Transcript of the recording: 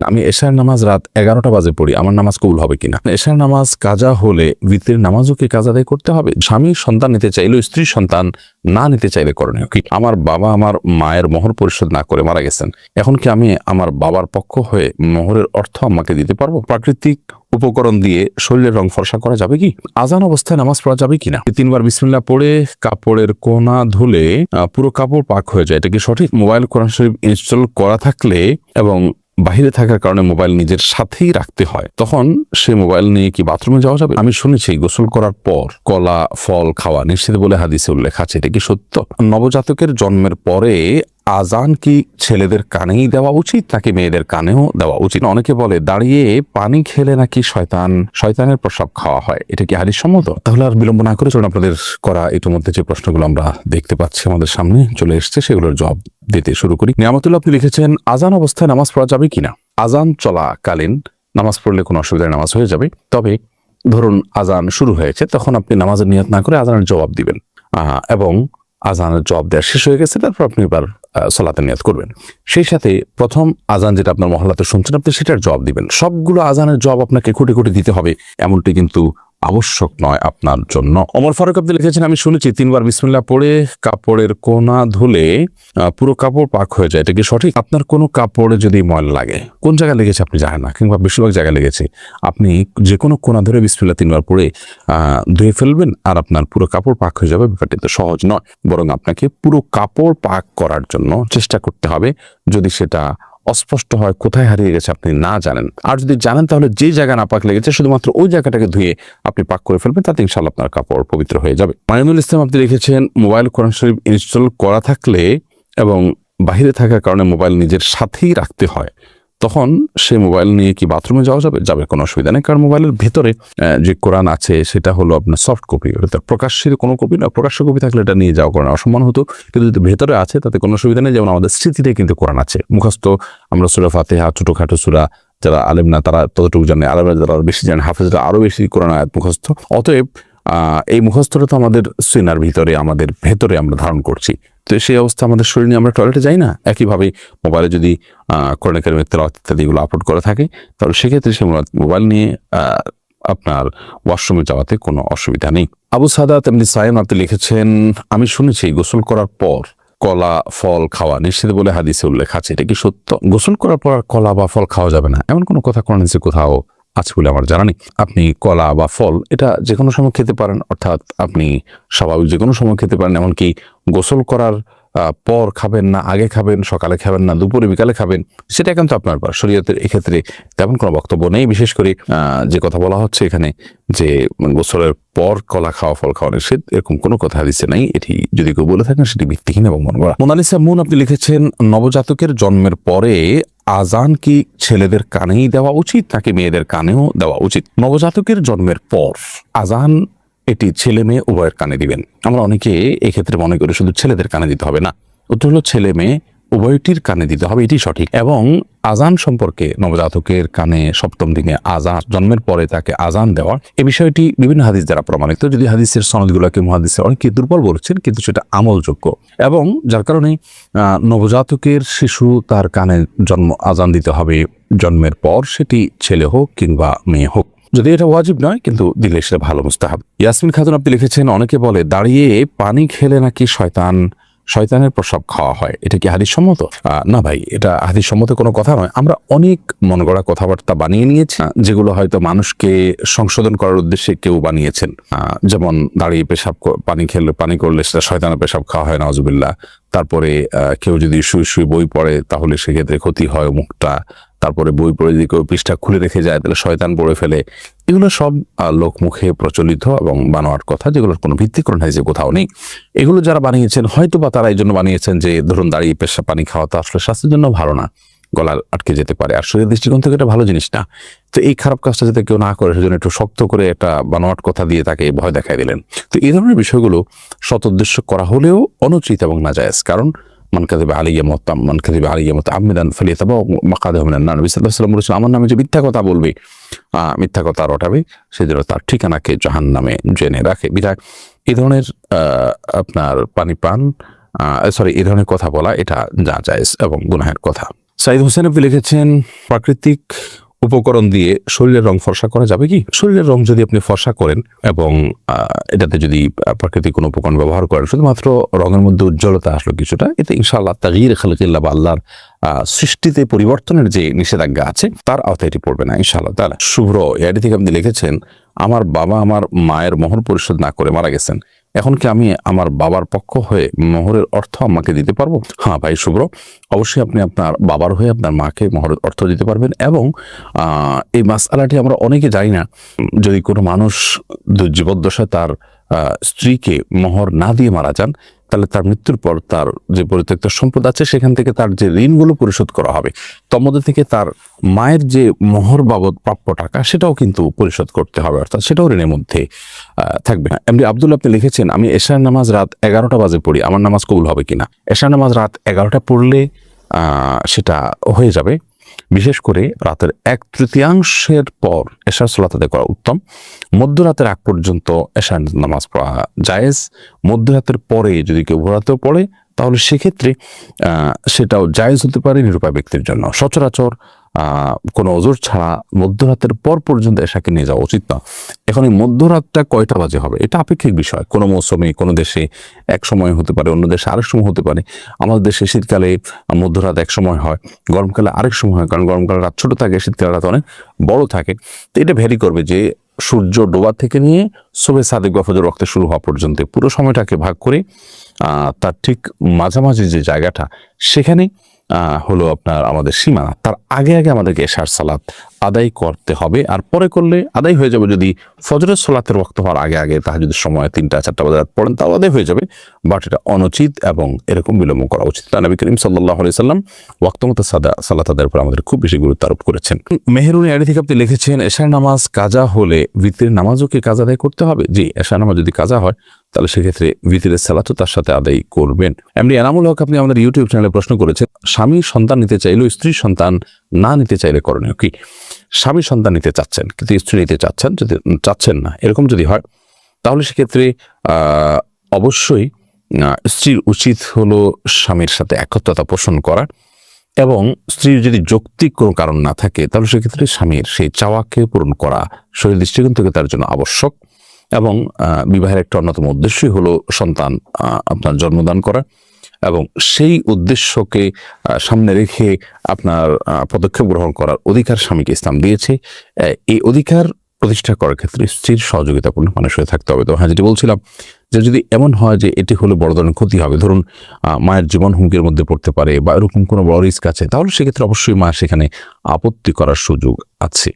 আমি এশার নামাজ রাত 11টা বাজে পড়ি, আমার নামাজ কবুল হবে কিনা? এশার নামাজ কাজা হলে ভিতরের নামাজও কি কাজা আদায় করতে হবে? স্বামী সন্তান নিতে চাইলেও স্ত্রী সন্তান না নিতে চাইলে করণীয় কি? আমার বাবা আমার মায়ের মোহর পরিশোধ না করে মারা গেছেন, এখন কি আমি আমার বাবার পক্ষ হয়ে মোহরের অর্থ আম্মাকে দিতে পারবো? প্রাকৃতিক উপকরণ দিয়ে শরীরের রং ফর্সা করা যাবে কি? আজান অবস্থায় নামাজ পড়া যাবে কিনা? 3বার বিসমিল্লাহ পড়ে কাপড়ের কোনা ধুলে পুরো কাপড় পাক হয়ে যায়, এটা কি সঠিক? মোবাইল কোরআন শরীফ ইনস্টল করা থাকলে এবং বাহিরে থাকার কারণে মোবাইল নিজের সাথেই রাখতে হয়, তখন সে মোবাইল নিয়ে কি বাথরুমে যাওয়া যাবে? আমি শুনেছি গোসল করার পর কলা ফল খাওয়া নিষেধ বলে হাদিসে উল্লেখ আছে, এটা কি সত্য? নবজাতকের জন্মের পরে আজান কি ছেলেদের কানেই দেওয়া উচিত নাকি মেয়েদের কানেও দেওয়া উচিত? অনেকে বলে দাঁড়িয়ে পানি খেলে নাকি শয়তানের প্রস্রাব খাওয়া হয়, এটা কি হাদিস সম্মত? তাহলে আর বিলম্ব না করে চলুন আপনাদের করা ইতিমধ্যে যে প্রশ্নগুলো আমরা দেখতে পাচ্ছি আমাদের সামনে চলে এসছে সেগুলোর জবাব দিতে শুরু করি। নিয়ামতুল্লাহ আপনি লিখেছেন, আজান অবস্থায় নামাজ পড়া যাবে কিনা? আজান চলাকালীন নামাজ পড়লে কোনো অসুবিধায় নামাজ হয়ে যাবে, তবে ধরুন আজান শুরু হয়েছে, তখন আপনি নামাজের নিয়ত না করে আজানের জবাব দিবেন এবং আজানের জবাব দেওয়া শেষ হয়ে গেছে, তারপর আপনি এবার সালাতের নিয়ত করবেন। সেই সাথে প্রথম আজান যেটা আপনার মহল্লাতে শুনছেন আপনি সেটার জবাব দিবেন। সবগুলো আজানের জবাব আপনাকে খুঁটে খুঁটে দিতে হবে এমনটি কিন্তু আবশ্যক নয় আপনার জন্য। ওমর ফারুক আপনি লিখেছেন, আমি শুনেছি 3বার বিসমিল্লাহ পড়ে কাপড়ের কোনা ধুলে পুরো কাপড় পাক হয়ে যায়, এটা কি সঠিক? আপনার কোনো কাপড়ে যদি ময়লা লাগে, কোন জায়গায় লেগেছে আপনি জানেন না, কিংবা বেশিরভাগ জায়গায় লেগেছে, আপনি যে কোনো কোনা ধরে বিসমিল্লাহ 3বার পড়ে ধুয়ে ফেলবেন আর আপনার পুরো কাপড় পাক হয়ে যাবে। ব্যাপারটি তো সহজ নয়, বরং আপনাকে পুরো কাপড় পাক করার জন্য চেষ্টা করতে হবে। যদি সেটা অস্পষ্ট হয়, কোথায় হারিয়ে গেছে আপনি না জানেন, আর যদি জানেন তাহলে যে জায়গা না পাক লেগেছে শুধুমাত্র ওই জায়গাটাকে ধুয়ে আপনি পাক করে ফেলবেন, তাতে ইনশাআল্লাহ আপনার কাপড় পবিত্র হয়ে যাবে। মাইনুল ইসলাম আপনি লিখেছেন, মোবাইল কোরআন শরীফ ইনস্টল করা থাকলে এবং বাহিরে থাকার কারণে মোবাইল নিজের সাথেই রাখতে হয়, তখন সে মোবাইল নিয়ে কি বাথরুমে যাওয়া যাবে? কোনো অসুবিধা নেই, কারণ মোবাইলের ভেতরে যে কোরআন আছে সেটা হলো আপনার সফট কপি, ওটা প্রকাশ্যের কোনো কপি না। প্রকাশ্য কপি থাকলে এটা নিয়ে যাওয়া কোরআন অসম্মান হতো, কিন্তু যদি ভেতরে আছে তাতে কোনো অসুবিধা নেই। যেমন আমাদের স্মৃতিতে কিন্তু কোরআন আছে, মুখস্থ আমরা সূরা ফাতিহা, ছোটখাটো সূরা, যারা আলেম না তারা ততটুকু জানে, আলেমরা যারা বেশি জানে, হাফেজরা আরো বেশি কোরআন আয়াত মুখস্থ। অতএব এই মুখস্থটা তো আমাদের সিনার ভিতরে, আমাদের ভেতরে আমরা ধারণ করছি। তো সেই অবস্থা আমাদের শরীর নিয়ে আমরা টয়লেটে যাই না, একইভাবে মোবাইলে যদি কোরআন কারীমের তেলাওয়াত ইত্যাদি এগুলো আপলোড করা থাকে, তাহলে সেক্ষেত্রে সে মোবাইল নিয়ে আপনার ওয়াশরুমে যাওয়াতে কোনো অসুবিধা নেই। আবু সাদাত এমনি সাইম আপনি লিখেছেন, আমি শুনেছি গোসল করার পর কলা ফল খাওয়া নিষেধ বলে হাদিসে উল্লেখ আছে, এটা কি সত্য? গোসল করার পর কলা বা ফল খাওয়া যাবে না এমন কোনো কথা কোরআন হাদিসে কোথাও আছে বলে আমার জানা নেই। আপনি কলা বা ফল এটা যে কোনো সময় খেতে পারেন, অর্থাৎ আপনি স্বাভাবিক যে কোনো সময় খেতে পারেন, এমনকি গোসল করার পর খাবেন না, আগে খাবেন, সকালে খাবেন না, দুপুরে বিকালে খাবেন, সেটা একান্ত আপনার ব্যাপার। শরীয়তের এক্ষেত্রে তেমন কোনো বক্তব্য নেই। বিশেষ করে যে কথা বলা হচ্ছে এখানে যে গোসলের পর কলা খাওয়া, ফল খাওয়া নিষেধ, এরকম কোনো কথা হাদিসে নাই। এটি যদি কেউ বলে থাকেন সেটি ভিত্তিহীন এবং মন গড়া। মোনালিসা মুন আপনি লিখেছেন, নবজাতকের জন্মের পরে আজান কি ছেলেদের কানেই দেওয়া উচিত নাকি মেয়েদের কানেও দেওয়া উচিত? নবজাতকের জন্মের পর আজান এটি ছেলে মেয়ে উভয়ের কানে দিবেন। আমরা অনেকে এক্ষেত্রে মনে করি শুধু ছেলেদের কানে দিতে হবে, না, উত্তর হলো ছেলে মেয়ে উভয়টির কানে দিতে হবে, এটি সঠিক। এবং আজান সম্পর্কে নবজাতকের কানে সপ্তম দিনে আজান, জন্মের পরে তাকে আজান দেওয়া, এই বিষয়টি বিভিন্ন হাদিস দ্বারা প্রমাণিত। যদি হাদিসের সনদগুলোকে মুহাদ্দিসরা অনেকে দুর্বল বলেছেন, কিন্তু সেটা আমলযোগ্য, এবং যার কারণে নবজাতকের শিশু তার কানে আজান দিতে হবে জন্মের পর, সেটি ছেলে হোক কিংবা মেয়ে হোক। যদি এটা ওয়াজিব নয়, কিন্তু দিলে সেটা ভালো মুস্তাহাব। ইয়াসমিন খাতুন আপনি লিখেছেন, অনেকে বলে দাঁড়িয়ে পানি খেলে নাকি শয়তানের প্রস্রাব খাওয়া হয়, এটা কি হাদিস সম্মত? না ভাই, এটা হাদিস সম্মত কোনো কথা নয়। আমরা অনেক মন গড়া কথাবার্তা বানিয়ে নিয়েছি, যেগুলো হয়তো মানুষকে সংশোধন করার উদ্দেশ্যে কেউ বানিয়েছেন। যেমন দাঁড়িয়ে পানি করলে সেটা শয়তানের পেশাব খাওয়া হয়, নাউজুবিল্লাহ। তারপরে কেউ যদি শুয়ে বই পড়ে তাহলে সেক্ষেত্রে ক্ষতি হয় মুখটা। তারপরে বই পড়ে যদি কেউ পৃষ্ঠা খুলে রেখে যায় তাহলে শয়তান পড়ে ফেলে। এগুলো সব লোকমুখে প্রচলিত এবং বানোয়ার কথা, যেগুলোর কোনো ভিত্তিকরণ হাদিসে কোথাও নেই। এগুলো যারা বানিয়েছেন হয়তো বা তারা এই জন্য বানিয়েছেন যে ধরুন দাঁড়িয়ে পেশা পানি খাওয়া তো আসলে স্বাস্থ্যের জন্য ভালো না, গলা আটকে যেতে পারে, আর শরীরের দৃষ্টিকোণ থেকে এটা ভালো জিনিস না। তো এই খারাপ কাজটা যাতে কেউ না করে সেজন্য একটু শক্ত করে একটা বানোয়াট কথা দিয়ে তাকে ভয় দেখাই দিলেন। তো এই ধরনের বিষয়গুলো সৎ উদ্দেশ্য করা হলেও অনুচিত এবং নাজায়েজ। কারণ মান কাযিবা আলাইয়া মুতাআম্মিদান ফালিয়াতাবাওয়া মাকআদাহু মিনান নার। নবী সাল্লাল্লাহু আলাইহি ওয়াসাল্লাম বলেছেন, আমার নামে যে মিথ্যা কথা বলবে, মিথ্যা কথা রটাবে, সেজন্য তার ঠিকানাকে জাহান্নামে জেনে রাখে। বিধায় এই ধরনের আপনার এই ধরনের কথা বলা এটা নাজায়েজ এবং গুনাহের কথা। সাইদ হোসেন আপনি লিখেছেন, প্রাকৃতিক উপকরণ দিয়ে শরীরের রং ফর্সা করা যাবে কি? শরীরের রং যদি আপনি ফর্সা করেন এবং এটাতে যদি প্রাকৃতিক কোনো উপকরণ ব্যবহার করেন, শুধুমাত্র রঙের মধ্যে উজ্জ্বলতা আসলো কিছুটা, এতে ইনশাআল্লাহ তাগয়ির খালকিল্লাহ বা আল্লাহর সৃষ্টিতে পরিবর্তনের যে নিষেধাজ্ঞা আছে তার আওতায় এটি পড়বে না ইনশাআল্লাহ তাআলা। শুভ্র এআইডি থেকে আপনি লিখেছেন, আমার বাবা আমার মায়ের মোহর পরিশোধ না করে মারা গেছেন, এখন কি আমি আমার বাবার পক্ষ হয়ে মোহরের অর্থ আমাকে দিতে পারবো? হ্যাঁ ভাই শুভ্র, অবশ্যই আপনি আপনার বাবার হয়ে আপনার মাকে মোহরের অর্থ দিতে পারবেন। এবং এই মাসআলাটি আমরা অনেকে জানি না, যদি কোনো মানুষ জীবদ্দশায় তার স্ত্রীকে মোহর না দিয়ে মারা যান, তাহলে তার মৃত্যুর পর তার যে পরিত্যক্ত সম্পদ আছে সেখান থেকে তার যে ঋণগুলো পরিশোধ করা হবে, তার মধ্যে থেকে তার মায়ের যে মোহর বাবদ প্রাপ্য টাকা সেটাও কিন্তু পরিশোধ করতে হবে, অর্থাৎ সেটাও ঋণের মধ্যে থাকবে। এমডি আব্দুল আপনি লিখেছেন, আমি এশার নামাজ রাত 11টা বাজে পড়ি, আমার নামাজ কবুল হবে কিনা? এশার নামাজ রাত 11টা পড়লে সেটা হয়ে যাবে। বিশেষ করে রাতের 1/3 পর এশার সালাত আদায় করা উত্তম। মধ্যরাতের আগ পর্যন্ত এশার নামাজ পড়া জায়েজ। মধ্যরাতের পরে যদি কেউ ভোরাতেও পড়ে তাহলে সেক্ষেত্রে সেটাও জায়েজ হতে পারে নিরুপায় ব্যক্তির জন্য। সচরাচর কোনো ওজোর ছাড়া মধ্যরাতের পর পর্যন্ত এশাকে নিয়ে যাওয়া উচিত না। এখন এই মধ্যরাতটা কয়টা বাজে হবে এটা আপেক্ষিক বিষয়। কোনো মৌসুমে কোনো দেশে এক সময় হতে পারে, অন্য দেশে আরেক সময় হতে পারে। আমাদের দেশে শীতকালে মধ্যরাত এক সময় হয়, গরমকালে আরেক সময় হয়, কারণ গরমকালে রাত ছোট থাকে, শীতকালে রাত অনেক বড় থাকে। তো এটা ভ্যারি করবে যে সূর্য ডোবা থেকে নিয়ে সুবহে সাদিক বা ফজর ওয়াক্তে শুরু হওয়া পর্যন্ত পুরো সময়টাকে ভাগ করে তার ঠিক মাঝামাঝি যে জায়গাটা সেখানে হলো আপনার আমাদের সীমানা। তার আগে আগে আমাদেরকে এশার সালাত আদায় করতে হবে, আর পরে করলে আদায় হয়ে যাবে। যদি ফজরের সালাতের ওয়াক্ত হওয়ার আগে আগে তাহাজ্জুদের সময় 3টা-4টা বাজে রাত পড়েন তাও আদায় হয়ে যাবে, বাট এটা অনুচিত এবং এরকম বিলম্ব করা উচিত না। নবী করিম সাল্লাল্লাহু আলাইহি সাল্লাম ওয়াক্ত মতো সালাত আদায়ের উপর আমাদের খুব বেশি গুরুত্ব আরোপ করেছেন। মেহেরুন আইডি থেকে আপনি লিখেছেন, এশার নামাজ কাজা হলে ভিতরের নামাজও কি কাজা আদায় করতে হবে? জি, এশার নামাজ যদি কাজা হয় তাহলে সেক্ষেত্রে ভিতরের সালাতও তার সাথে আদায় করবেন। এমনি এনামুল হক আপনি আমাদের ইউটিউব চ্যানেলে প্রশ্ন করেছেন, স্বামী সন্তান নিতে চাইলেও স্ত্রী সন্তান না নিতে চাইলে করণীয় কি? স্বামী সন্তান নিতে চাচ্ছেন কিন্তু স্ত্রী নিতে চাচ্ছেন না, এরকম যদি হয় তাহলে সেক্ষেত্রে অবশ্যই স্ত্রীর উচিত হলো স্বামীর সাথে একত্রতা পোষণ করা, এবং স্ত্রীর যদি যৌক্তিক কোনো কারণ না থাকে তাহলে সেক্ষেত্রে স্বামীর সেই চাওয়াকে পূরণ করা শরীর দৃষ্টিকোণ থেকে তার জন্য আবশ্যক। এবং বিবাহের একটা অন্যতম উদ্দেশ্যই হলো সন্তান আপনার জন্মদান করা, এবং সেই উদ্দেশ্যকে সামনে রেখে আপনার পদক্ষেপ গ্রহণ করার অধিকার স্বামীকে ইসলাম দিয়েছে। এই অধিকার প্রতিষ্ঠা করার ক্ষেত্রে স্ত্রীর সহযোগিতাপূর্ণ মানুষ হয়ে থাকতে হবে। তো হ্যাঁ, যেটি বলছিলাম যে যদি এমন হয় যে এটি হলে বড় ধরনের ক্ষতি হবে, ধরুন মায়ের জীবন হুমকির মধ্যে পড়তে পারে বা এরকম কোনো বড় রিস্ক আছে, তাহলে সেক্ষেত্রে অবশ্যই মা সেখানে আপত্তি করার সুযোগ আছে।